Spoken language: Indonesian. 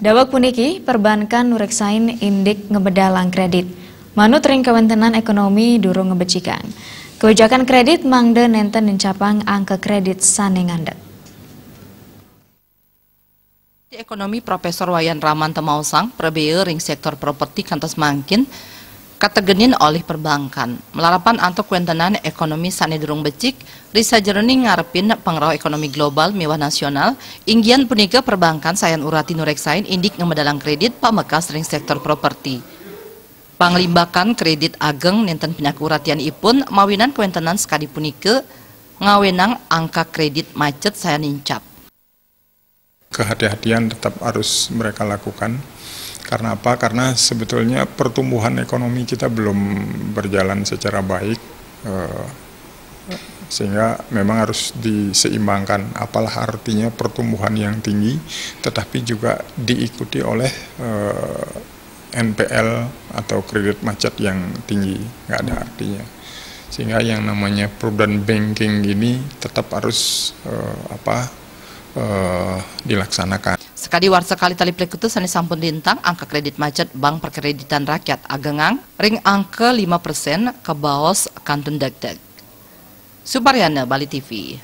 Dawak puniki perbankan nu reksain indik ngebedalang kredit. Manut ring kawentenan ekonomi durung ngebecikan. Kebijakan kredit mangde nenten mencapang angka kredit sane ngandek. Ekonomi Profesor Wayan Raman Temausang perbeu ring sektor properti kantos mangkin kategenin oleh perbankan. Melarapan antuk kuentenan ekonomi sane durung becik, risa jernih ngarepin pengaruh ekonomi global mewah nasional, inggian punika perbankan sayan urati nureksain indik ngemedalang kredit pamekas ring sektor properti. Panglimbakan kredit ageng nenten pinaku uratian ipun mawinan kuentenan sekadi punika ngawenang angka kredit macet saya nincap. Kehati-hatian tetap harus mereka lakukan. Karena apa? Karena sebetulnya pertumbuhan ekonomi kita belum berjalan secara baik, sehingga memang harus diseimbangkan. Apalah artinya pertumbuhan yang tinggi, tetapi juga diikuti oleh NPL atau kredit macet yang tinggi, nggak ada artinya. Sehingga yang namanya prudent banking ini tetap harus dilaksanakan. Sekali sekali tali plekutu sani sampun lintang angka kredit macet Bank Perkreditan Rakyat agengang ring angka 5% ke baos kantun degdeg. Suparyana, Bali TV.